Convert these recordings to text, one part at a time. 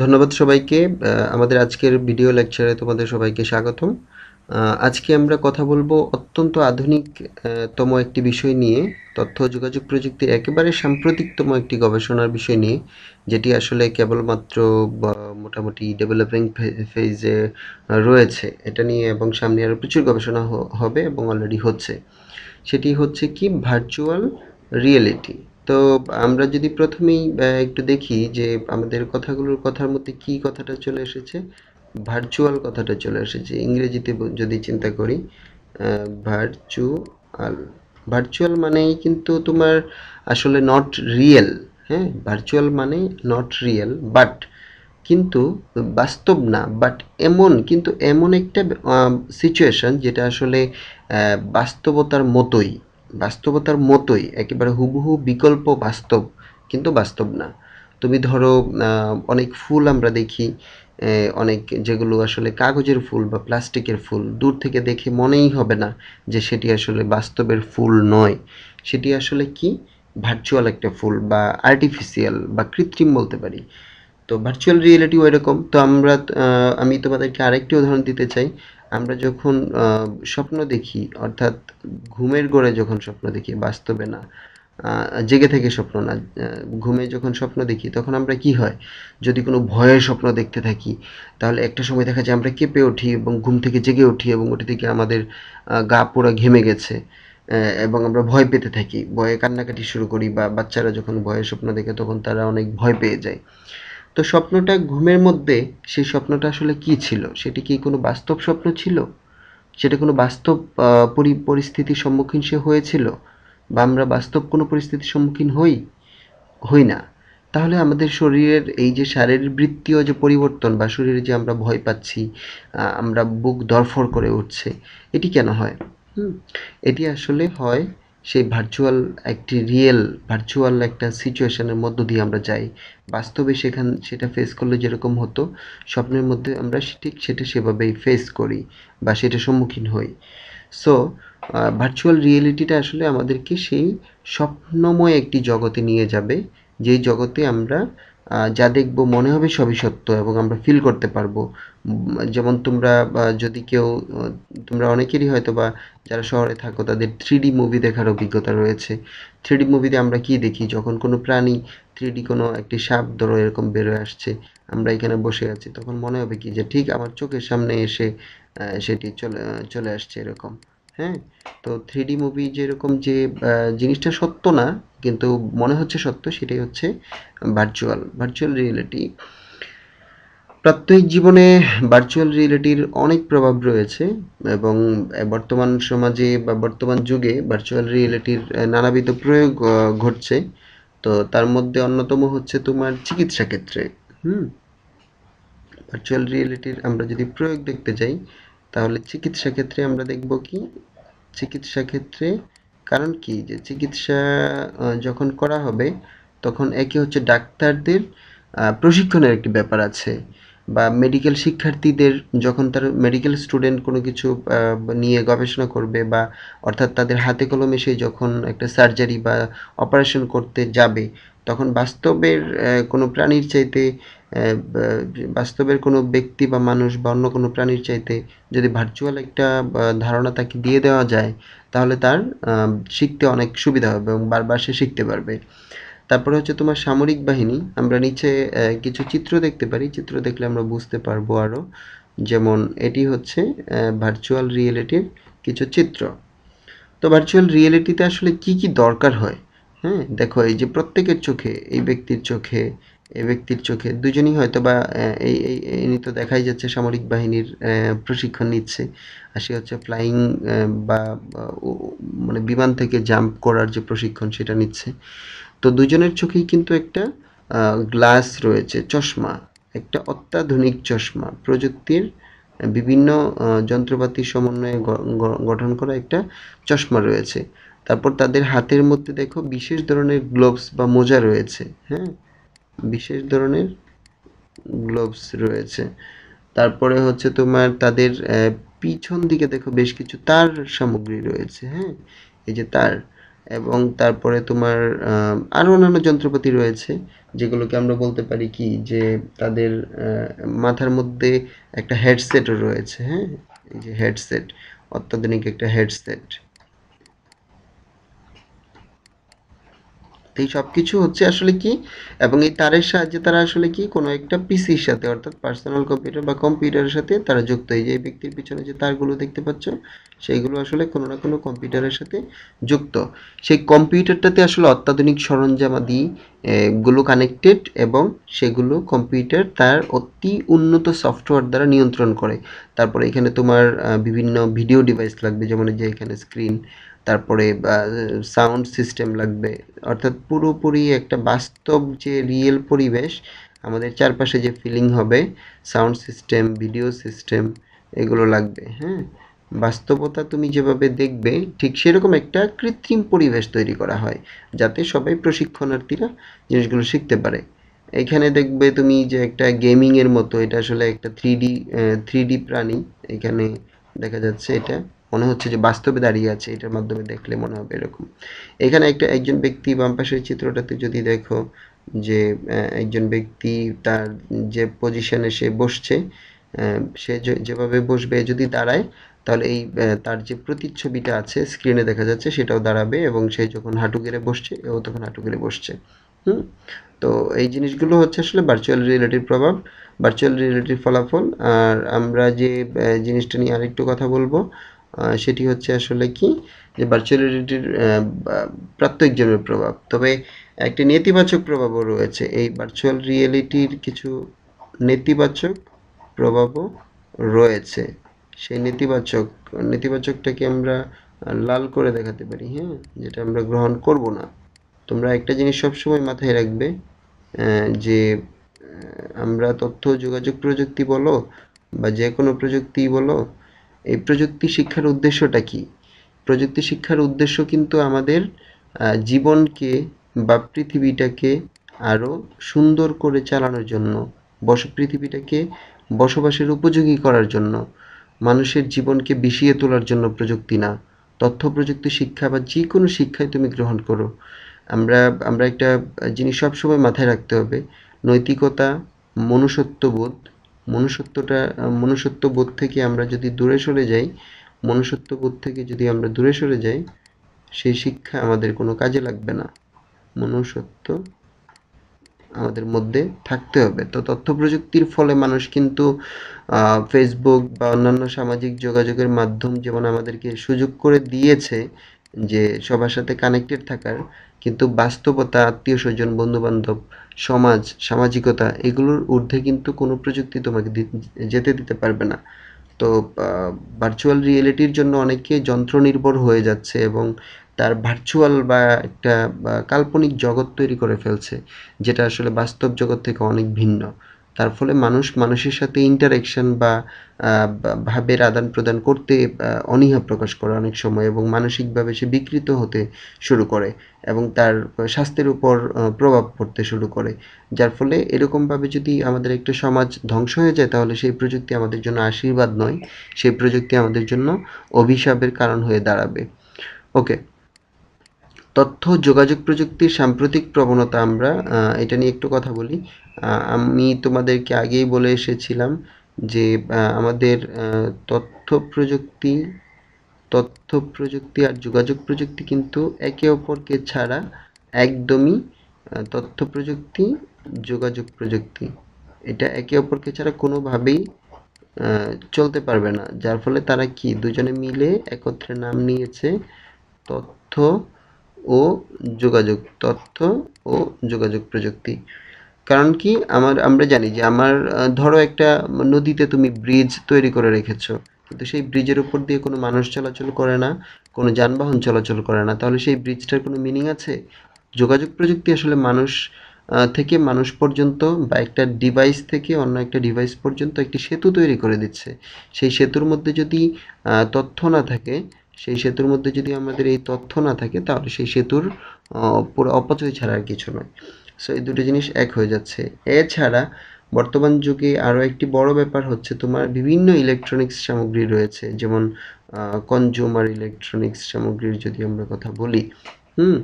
ধন্যবাদ সবাইকে। আমাদের আজকের ভিডিও লেকচারে তোমাদের সবাইকে স্বাগতম। আজকে আমরা কথা বলবো অত্যন্ত আধুনিক তম একটি বিষয় নিয়ে, তথ্য ও যোগাযোগ প্রযুক্তির একেবারে সাম্প্রতিকতম একটি গবেষণার বিষয় নিয়ে, যেটি আসলে কেবলমাত্র মোটামুটি ডেভেলপিং ফেজে রয়েছে এটা নিয়ে, এবং সামনে আরও প্রচুর গবেষণা হবে এবং অলরেডি হচ্ছে। সেটি হচ্ছে কি ভার্চুয়াল রিয়েলিটি। তো আমরা যদি প্রথমেই একটু দেখি যে আমাদের কথার মধ্যে কি কথাটা চলে এসেছে, ভার্চুয়াল কথাটা চলে এসেছে। ইংরেজিতে যদি চিন্তা করি, ভার্চুয়াল ভার্চুয়াল মানেই কিন্তু তোমার আসলে নট রিয়েল। হ্যাঁ, ভার্চুয়াল মানে নট রিয়েল, বাট কিন্তু বাস্তব না, বাট এমন একটা সিচুয়েশন যেটা আসলে বাস্তবতার মতোই একেবারে হুবহু বিকল্প বাস্তব, কিন্তু বাস্তব না। তুমি ধরো, অনেক ফুল আমরা দেখি, অনেক যেগুলো আসলে কাগজের ফুল বা প্লাস্টিকের ফুল, দূর থেকে দেখে মনেই হবে না যে সেটি আসলে বাস্তবের ফুল নয়। সেটি আসলে কি, ভার্চুয়াল একটা ফুল বা আর্টিফিশিয়াল বা কৃত্রিম বলতে পারি। তো ভার্চুয়াল রিয়েলিটি ওইরকম। তো আমি তোমাদেরকে আরেকটি উদাহরণ দিতে চাই। আমরা যখন স্বপ্ন দেখি, অর্থাৎ ঘুমের ঘোরে যখন স্বপ্ন দেখি, বাস্তবে না, জেগে থেকে স্বপ্ন না, ঘুমে যখন স্বপ্ন দেখি, তখন আমরা কি হয়, যদি কোনো ভয়ের স্বপ্ন দেখতে থাকি, তাহলে একটা সময় দেখা যায় আমরা কেঁপে উঠি এবং ঘুম থেকে জেগে উঠি এবং ওটি থেকে আমাদের গা পুরো ঘেমে গেছে, এবং আমরা ভয় পেতে থাকি, ভয়ে কান্নাকাটি শুরু করি, বা বাচ্চারা যখন ভয়ের স্বপ্ন দেখে তখন তারা অনেক ভয় পেয়ে যায়। তো স্বপ্নটা ঘুমের মধ্যে, সেই স্বপ্নটা আসলে কি ছিল? সেটি কি কোনো বাস্তব স্বপ্ন ছিল? সেটা কোনো বাস্তব পরিস্থিতির সম্মুখীন সে হয়েছিল? বা আমরা বাস্তব কোনো পরিস্থিতির সম্মুখীন হই না। তাহলে আমাদের শরীরের এই যে শারীরবৃত্তীয় যে পরিবর্তন, বা শরীরে যে আমরা ভয় পাচ্ছি, আমরা বুক ধড়ফড় করে উঠছে, এটি কেন হয়? হুম? এটি আসলে হয় সেই ভার্চুয়াল একটা সিচুয়েশনের মধ্য দিয়ে আমরা যাই। বাস্তবে সেটা ফেস করলে যেরকম হতো, স্বপ্নের মধ্যে আমরা ঠিক সেটা সেভাবেই ফেস করি বা সেটা সম্মুখীন হই। সো ভার্চুয়াল রিয়েলিটিটা আসলে আমাদেরকে সেই স্বপ্নময় একটি জগতে নিয়ে যাবে, যেই জগতে আমরা যা দেখব মনে হবে সবই সত্য, এবং আমরা ফিল করতে পারবো। যেমন যদি কেউ, তোমরা অনেকেরই হয়তো বা যারা শহরে থাকো তাদের 3D মুভি দেখার অভিজ্ঞতা রয়েছে। 3D মুভিতে আমরা কি দেখি, যখন কোনো প্রাণী 3D কোনো একটি সাপ ধরো এরকম বেরোয় আসছে, আমরা এখানে বসে আছি, তখন মনে হবে কি যে ঠিক আমার চোখের সামনে এসে সেটি চলে আসছে এরকম। হ্যাঁ, তো 3D মুভি যেরকম যে জিনিসটা সত্য না, কিন্তু মনে হচ্ছে সত্য, সেটাই হচ্ছে ভার্চুয়াল রিয়েলিটি। প্রাত্যহিক জীবনে ভার্চুয়াল রিয়েলিটির অনেক প্রভাব রয়েছে, এবং বর্তমান সমাজে বা বর্তমান যুগে ভার্চুয়াল রিয়েলিটির নানাবিধ প্রয়োগ ঘটছে। তো তার মধ্যে অন্যতম হচ্ছে তোমার চিকিৎসা ক্ষেত্রে। হুম, ভার্চুয়াল রিয়েলিটির আমরা যদি প্রয়োগ দেখতে যাই, তাহলে চিকিৎসা ক্ষেত্রে আমরা দেখব কি, চিকিৎসা ক্ষেত্রে কারণ কি যে চিকিৎসা যখন করা হবে, তখন একে হচ্ছে ডাক্তারদের প্রশিক্ষণের একটি ব্যাপার আছে, বা মেডিকেল শিক্ষার্থীদের, যখন তার মেডিকেল স্টুডেন্ট কোনো কিছু নিয়ে গবেষণা করবে, বা অর্থাৎ তাদের হাতে কলমে সে যখন একটা সার্জারি বা অপারেশন করতে যাবে, তখন কোনো প্রাণীর চাইতে, বাস্তবের কোনো ব্যক্তি বা মানুষ বা অন্য কোনো প্রাণীর চাইতে যদি ভার্চুয়াল একটা ধারণা তাকে দিয়ে দেওয়া যায়, তাহলে তার শিখতে অনেক সুবিধা হবে এবং বারবার সে শিখতে পারবে। তারপরে হচ্ছে তোমার সামরিক বাহিনী, আমরা নিচে কিছু চিত্র দেখতে পারি, চিত্র দেখলে আমরা বুঝতে পারবো আরও। যেমন এটি হচ্ছে ভার্চুয়াল রিয়েলিটির কিছু চিত্র। তো ভার্চুয়াল রিয়েলিটিতে আসলে কি কি দরকার হয়? হ্যাঁ, দেখো, এই যে প্রত্যেকের চোখে, এই ব্যক্তির চোখে দুজনই হয়তো বা ইনি তো দেখাই যাচ্ছে সামরিক বাহিনীর প্রশিক্ষণ নিচ্ছে, আর সে হচ্ছে ফ্লাইং, মানে বিমান থেকে জাম্প করার যে প্রশিক্ষণ সেটা নিচ্ছে। তো দুজনের চোখেই কিন্তু একটা গ্লাস রয়েছে, চশমা, একটা অত্যাধুনিক চশমা, প্রযুক্তির বিভিন্ন যন্ত্রপাতির সমন্বয়ে গঠন করা একটা চশমা রয়েছে। তারপর তাদের হাতের মধ্যে দেখো বিশেষ ধরনের গ্লোভস বা মোজা রয়েছে। হ্যাঁ, বিশেষ ধরনের গ্লোভস রয়েছে। তারপরে হচ্ছে তোমার তাদের পিছন দিকে দেখো বেশ কিছু তার সামগ্রী রয়েছে। হ্যাঁ, এই যে তার, এবং তারপরে তোমার আরও অন্যান্য যন্ত্রপাতি রয়েছে যেগুলোকে আমরা বলতে পারি কি যে তাদের মাথার মধ্যে একটা হেডসেটও রয়েছে, হ্যাঁ, এই যে হেডসেট, অত্যাধুনিক একটা হেডসেট। তো এই সব কিছু হচ্ছে আসলে কি, এবং এই তারের সাহায্যে তারা আসলে কি কোনো একটা পিসির সাথে অর্থাৎ পার্সোনাল কম্পিউটার বা কম্পিউটারের সাথে তারা যুক্ত। এই যে এই ব্যক্তির পিছনে যে তারগুলো দেখতে পাচ্ছ সেইগুলো আসলে কোনো না কোনো কম্পিউটারের সাথে যুক্ত। সেই কম্পিউটারটাতে আসলে অত্যাধুনিক সরঞ্জামাদি গুলো কানেক্টেড, এবং সেগুলো কম্পিউটার তার অতি উন্নত সফটওয়্যার দ্বারা নিয়ন্ত্রণ করে। তারপরে এখানে তোমার বিভিন্ন ভিডিও ডিভাইস লাগবে, যেমন এই যে এখানে স্ক্রিন, তারপরে সাউন্ড সিস্টেম লাগবে, অর্থাৎ পুরোপুরি একটা বাস্তব যে রিয়েল পরিবেশ আমাদের চারপাশে যে ফিলিং হবে, সাউন্ড সিস্টেম, ভিডিও সিস্টেম, এগুলো লাগবে, হ্যাঁ। বাস্তবতা তুমি যেভাবে দেখবে ঠিক সেরকম একটা কৃত্রিম পরিবেশ তৈরি করা হয় যাতে সবাই প্রশিক্ষণার্থীরা জিনিসগুলো শিখতে পারে। এখানে দেখবে তুমি যে একটা গেমিং এর মতো, এটা আসলে একটা থ্রি ডি প্রাণী। এখানে দেখা যাচ্ছে এটা মনে হচ্ছে যে বাস্তবে দাঁড়িয়ে আছে, এটার মাধ্যমে দেখলে মনে হবে এরকম। এখানে একজন ব্যক্তি বাম পাশের চিত্রটাতে যদি দেখো যে একজন ব্যক্তি তার যে পজিশনে সে বসছে, সে যেভাবে বসবে যদি দাঁড়ায় তাহলে এই তার যে প্রতিচ্ছবিটা আছে স্ক্রিনে দেখা যাচ্ছে সেটাও দাঁড়াবে, এবং সে যখন হাঁটু গেড়ে বসছে এও তখন হাঁটু গেড়ে বসছে। হুম। তো এই জিনিসগুলো হচ্ছে আসলে ভার্চুয়াল রিয়েলিটির প্রভাব, ভার্চুয়াল রিয়েলিটির ফলাফল। আর আমরা যে জিনিসটা নিয়ে আরেকটু কথা বলবো সেটি হচ্ছে আসলে কি যে ভার্চুয়াল রিয়েলিটির প্রত্যেকজনের প্রভাব, তবে একটি নেতিবাচক প্রভাবও রয়েছে। এই ভার্চুয়াল রিয়েলিটির কিছু নেতিবাচক প্রভাবও রয়েছে। সেই নেতিবাচকটাকে আমরা লাল করে দেখাতে পারি, হ্যাঁ, যেটা আমরা গ্রহণ করব না। তোমরা একটা জিনিস সবসময় মাথায় রাখবে, যে আমরা তথ্য যোগাযোগ প্রযুক্তি বলো বা যে কোনো প্রযুক্তি বলো, এই প্রযুক্তি শিক্ষার উদ্দেশ্যটা কি? প্রযুক্তি শিক্ষার উদ্দেশ্য কিন্তু আমাদের জীবনকে বা পৃথিবীটাকে আরো সুন্দর করে চালানোর জন্য, পৃথিবীটাকে বসবাসের উপযোগী করার জন্য, মানুষের জীবনকে বিষিয়ে তোলার জন্য প্রযুক্তি না। তথ্য প্রযুক্তি শিক্ষা বা যে কোনো শিক্ষাই তুমি গ্রহণ করো, আমরা আমরা একটা জিনিস সবসময় মাথায় রাখতে হবে, নৈতিকতা, মনুষ্যত্ববোধ, মনুষ্যত্ববোধ থেকে আমরা যদি দূরে সরে যাই, মনুষ্যত্ববোধ থেকে যদি আমরা দূরে সরে যাই, সেই শিক্ষা আমাদের কোনো কাজে লাগবে না। মনুষ্যত্ব আমাদের মধ্যে থাকতে হবে। তো তথ্য প্রযুক্তির ফলে মানুষ কিন্তু ফেসবুক বা অন্যান্য সামাজিক যোগাযোগের মাধ্যম যেমন আমাদেরকে সুযোগ করে দিয়েছে যে সবার সাথে কানেক্টেড থাকার, কিন্তু বাস্তবতা, আত্মীয় স্বজন, বন্ধু বান্ধব, সমাজ, সামাজিকতা, এগুলোর ঊর্ধ্বে কিন্তু কোনো প্রযুক্তি তোমাকে যেতে দিতে পারবে না। তো ভার্চুয়াল রিয়েলিটির জন্য অনেকে যন্ত্র নির্ভর হয়ে যাচ্ছে এবং তার ভার্চুয়াল বা একটা কাল্পনিক জগৎ তৈরি করে ফেলছে, যেটা আসলে বাস্তব জগৎ থেকে অনেক ভিন্ন। তার ফলে মানুষ মানুষের সাথে ইন্টারেকশন বা ভাবের আদান প্রদান করতে অনীহা প্রকাশ করে অনেক সময়, এবং মানসিকভাবে সে বিকৃত হতে শুরু করে এবং তার স্বাস্থ্যের উপর প্রভাব পড়তে শুরু করে। যার ফলে এরকমভাবে যদি আমাদের একটা সমাজ ধ্বংস হয়ে যায় তাহলে সেই প্রযুক্তি আমাদের জন্য আশীর্বাদ নয়, সেই প্রযুক্তি আমাদের জন্য অভিশাপের কারণ হয়ে দাঁড়াবে। ওকে, তথ্য যোগাযোগ প্রযুক্তির সাম্প্রতিক প্রবণতা, আমরা এটা নিয়ে একটু কথা বলি। আমি তোমাদেরকে আগেই বলে এসেছিলাম যে আমাদের তথ্য প্রযুক্তি তথ্য প্রযুক্তি আর যোগাযোগ প্রযুক্তি কিন্তু একে অপরকে ছাড়া একদমই, তথ্য প্রযুক্তি, যোগাযোগ প্রযুক্তি, এটা একে অপরকে ছাড়া কোনোভাবেই চলতে পারবে না। যার ফলে তারা কি দুজনে মিলে একত্রে নাম নিয়েছে তথ্য ও তথ্য ও যোগাযোগ প্রযুক্তি। কারণ কি, আমরা জানি যে ধরো একটা নদীতে তুমি ব্রিজ তৈরি করে রেখেছো, কিন্তু সেই ব্রিজের উপর দিয়ে কোনো মানুষ চলাচল করে না, কোনো যানবাহন চলাচল করে না, তাহলে সেই ব্রিজটার কোনো মিনিং আছে? যোগাযোগ প্রযুক্তি আসলে মানুষ থেকে মানুষ পর্যন্ত বা একটা ডিভাইস থেকে অন্য একটা ডিভাইস পর্যন্ত একটি সেতু তৈরি করে দিচ্ছে। সেই সেতুর মধ্যে যদি তথ্য না থাকে, সেই সেতুর মধ্যে যদি আমাদের এই তথ্য না থাকে তাহলে সেই সেতুর পুরো অপচয় ছাড়া আর কিছু নয়। সো এই দুটো জিনিস এক হয়ে যাচ্ছে। এছাড়া বর্তমান যুগে আরও একটি বড় ব্যাপার হচ্ছে তোমার বিভিন্ন ইলেকট্রনিক্স সামগ্রী রয়েছে, যেমন কনজিউমার ইলেকট্রনিক্স সামগ্রীর যদি আমরা কথা বলি, হুম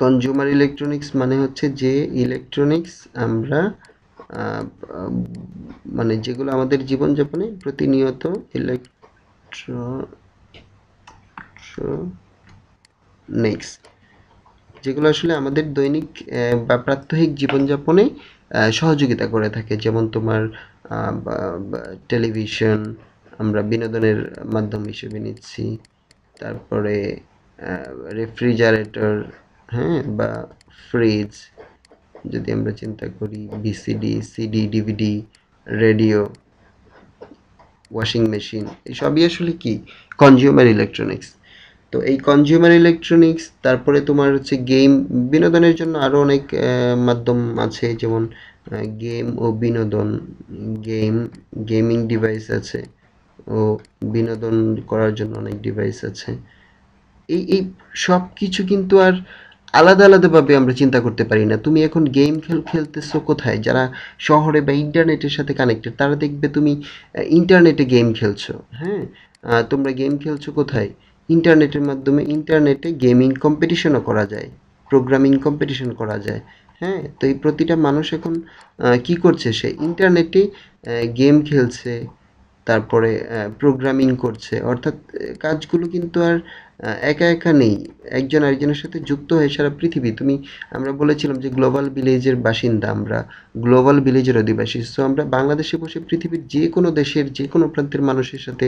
কনজিউমার ইলেকট্রনিক্স মানে হচ্ছে যে ইলেকট্রনিক্স আমরা আহ, আহ, মানে যেগুলো আমাদের জীবনযাপনে প্রতিনিয়ত ইলেকট্রনিক্স যেগুলো আসলে আমাদের দৈনিক বা প্রাত্যহিক জীবনযাপনে সহযোগিতা করে থাকে, যেমন তোমার টেলিভিশন আমরা বিনোদনের মাধ্যম হিসেবে নিচ্ছি, তারপরে রেফ্রিজারেটর, হ্যাঁ, বা ফ্রিজ যদি আমরা চিন্তা করি, VCD, CD, DVD, radio, washing machine, এসবই আসলে কি কনজিউমার ইলেকট্রনিক্স। তো এই কনজিউমার ইলেকট্রনিক্স, তারপরে তোমার হচ্ছে গেম, বিনোদনের জন্য আরও অনেক মাধ্যম আছে, যেমন গেম ও বিনোদন, গেম, গেমিং ডিভাইস আছে, ও বিনোদন করার জন্য অনেক ডিভাইস আছে। এই এই সব কিছু কিন্তু আর আলাদা আলাদাভাবে আমরা চিন্তা করতে পারি না। তুমি এখন গেম খেলতেছো কোথায়? যারা শহরে বা ইন্টারনেটের সাথে কানেক্টেড তারা দেখবে তুমি ইন্টারনেটে গেম খেলছো, হ্যাঁ। তোমরা গেম খেলছো কোথায়? ইন্টারনেটের মাধ্যমে। ইন্টারনেটে গেমিং কম্পিটিশনও করা যায়, প্রোগ্রামিং কম্পিটিশন করা যায়, হ্যাঁ। তো এই প্রতিটা মানুষ এখন কি করছে, সে ইন্টারনেটে গেম খেলছে, তারপরে প্রোগ্রামিং করছে, অর্থাৎ কাজগুলো কিন্তু আর একা একা নেই, একজন আরেকজনের সাথে যুক্ত হয়ে সারা পৃথিবী। আমরা বলেছিলাম যে গ্লোবাল ভিলেজের বাসিন্দা, আমরা গ্লোবাল ভিলেজের অধিবাসী। সো আমরা বাংলাদেশে বসে পৃথিবীর যে কোনো দেশের যে কোনো প্রান্তের মানুষের সাথে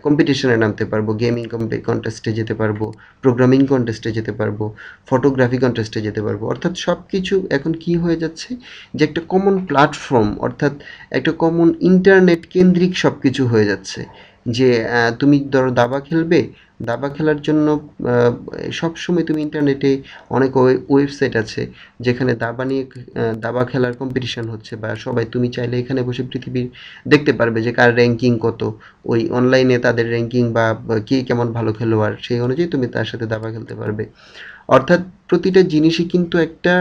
কম্পিটিশনে নামতে পারবো, গেমিং কন্টেস্টে যেতে পারবো, প্রোগ্রামিং কন্টেস্টে যেতে পারবো, ফটোগ্রাফি কন্টেস্টে যেতে পারবো। অর্থাৎ সব কিছু এখন কি হয়ে যাচ্ছে, যে একটা কমন প্ল্যাটফর্ম, অর্থাৎ একটা কমন ইন্টারনেট কেন্দ্রিক সব কিছু হয়ে যাচ্ছে। যে তুমি ধরো দাবা খেলবে, দাবা খেলার জন্য সবসময় তুমি ইন্টারনেটে অনেক ওয়েবসাইট আছে যেখানে দাবা নিয়ে দাবা খেলার কম্পিটিশন হচ্ছে, বা সবাই, তুমি চাইলে এখানে বসে পৃথিবীর দেখতে পারবে যে কার র্যাঙ্কিং কত, ওই অনলাইনে তাদের র্যাঙ্কিং বা কে কেমন ভালো খেলোয়াড়, সেই অনুযায়ী তুমি তার সাথে দাবা খেলতে পারবে। অর্থাৎ প্রতিটা জিনিসই কিন্তু একটা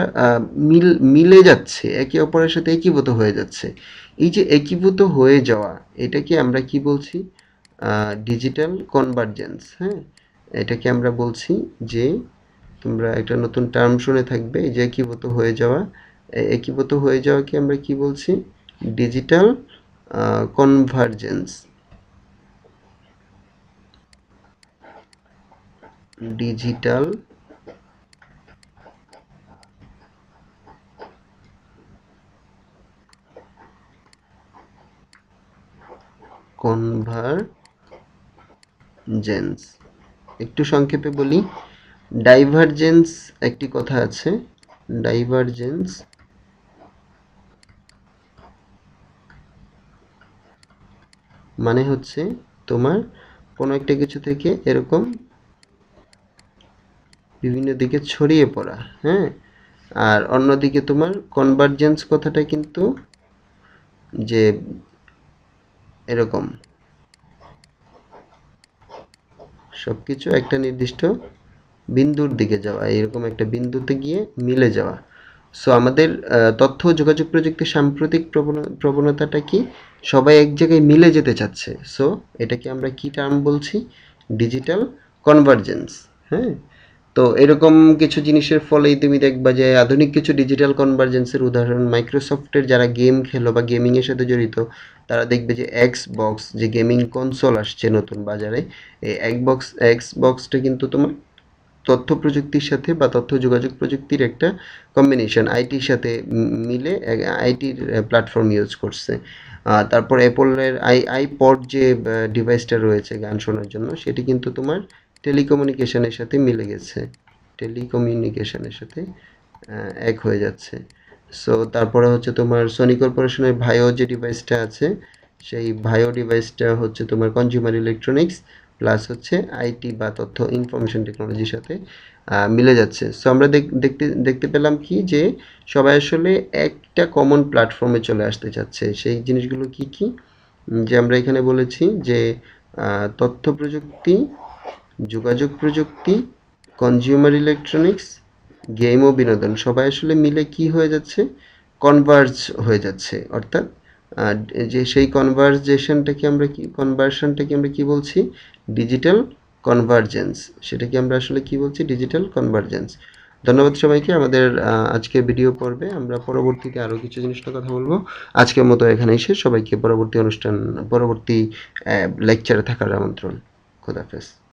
মিলে যাচ্ছে, একে অপরের সাথে একীভূত হয়ে যাচ্ছে। এই যে একীভূত হয়ে যাওয়া, এটাকে আমরা কি বলছি? ডিজিটাল কনভার্জেন্স, হ্যাঁ। এটাকে আমরা বলছি যে, তোমরা একটা নতুন টার্ম শুনে থাকবে, এই যে একীভূত হয়ে যাওয়া। একীভূত হয়ে যাওয়াকে আমরা কি বলছি? Digital convergence. ডিজিটাল কনভার্জেন্স, একটু সংক্ষেপে বলি। ডাইভারজেন্স একটি কথা আছে, ডাইভারজেন্স মানে হচ্ছে তোমার কোনো একটা কিছু থেকে এরকম বিভিন্ন দিকে ছড়িয়ে পড়া, হ্যাঁ। আর অন্যদিকে তোমার কনভার্জেন্স কথাটা কিন্তু যে এরকম সবকিছু একটা নির্দিষ্ট বিন্দুর দিকে যাওয়া, এরকম একটা বিন্দুতে গিয়ে মিলে যাওয়া। সো আমাদের তথ্য ও যোগাযোগ প্রযুক্তির সাম্প্রতিক প্রবণতাটা কি? সবাই এক জায়গায় মিলে যেতে চাচ্ছে। সো এটাকে আমরা কি টার্ম বলছি? ডিজিটাল কনভার্জেন্স, হ্যাঁ। তো এরকম কিছু জিনিসের ফলেই তুমি দেখবা যে আধুনিক কিছু ডিজিটাল কনভার্জেন্সের উদাহরণ, মাইক্রোসফটের যারা গেম খেলো বা গেমিংয়ের সাথে জড়িত, তারা দেখবে যে এক্স বক্স, যে গেমিং কনসোল আসছে নতুন বাজারে, এই এক্স বক্সটা কিন্তু তোমার তথ্য প্রযুক্তির সাথে বা তথ্য যোগাযোগ প্রযুক্তির একটা কম্বিনেশন, আইটির সাথে মিলে আইটির প্ল্যাটফর্ম ইউজ করছে। তারপর অ্যাপলের আইপড যে ডিভাইসটা রয়েছে গান শোনার জন্য, সেটি কিন্তু তোমার টেলিকমিউনিকেশনের সাথে মিলে গেছে, টেলিকমিউনিকেশনের সাথে এক হয়ে যাচ্ছে। সো তারপরে হচ্ছে তোমার সোনি কর্পোরেশনের ভাইও যে ডিভাইসটা আছে, সেই ভাইও ডিভাইসটা হচ্ছে তোমার কনজিউমার ইলেকট্রনিক্স প্লাস হচ্ছে আইটি বা তথ্য ইনফরমেশন টেকনোলজির সাথে মিলে যাচ্ছে। সো আমরা দেখতে দেখতে পেলাম কি, যে সবাই আসলে একটা কমন প্ল্যাটফর্মে চলে আসতে চাচ্ছে। সেই জিনিসগুলো কি কি? যে আমরা এখানে বলেছি যে তথ্য প্রযুক্তি, যোগাযোগ প্রযুক্তি, কনজিউমার ইলেকট্রনিক্স, গেম ও বিনোদন, সবাই আসলে মিলে কি হয়ে যাচ্ছে? কনভার্জ হয়ে যাচ্ছে। অর্থাৎ যে সেই কনভার্জেশনটাকে আমরা কি, কনভার্সনটাকে আমরা কি বলছি? ডিজিটাল কনভার্জেন্স, সেটাকে আমরা আসলে কি বলছি, ডিজিটাল কনভার্জেন্স। ধন্যবাদ সবাইকে। আমাদের আজকের ভিডিও পর্বে আমরা পরবর্তীতে আরও কিছু জিনিস নিয়ে কথা বলবো। আজকের মতো এখানেই শেষ। সবাইকে পরবর্তী লেকচারে থাকার আমন্ত্রণ। খোদাহাফেজ।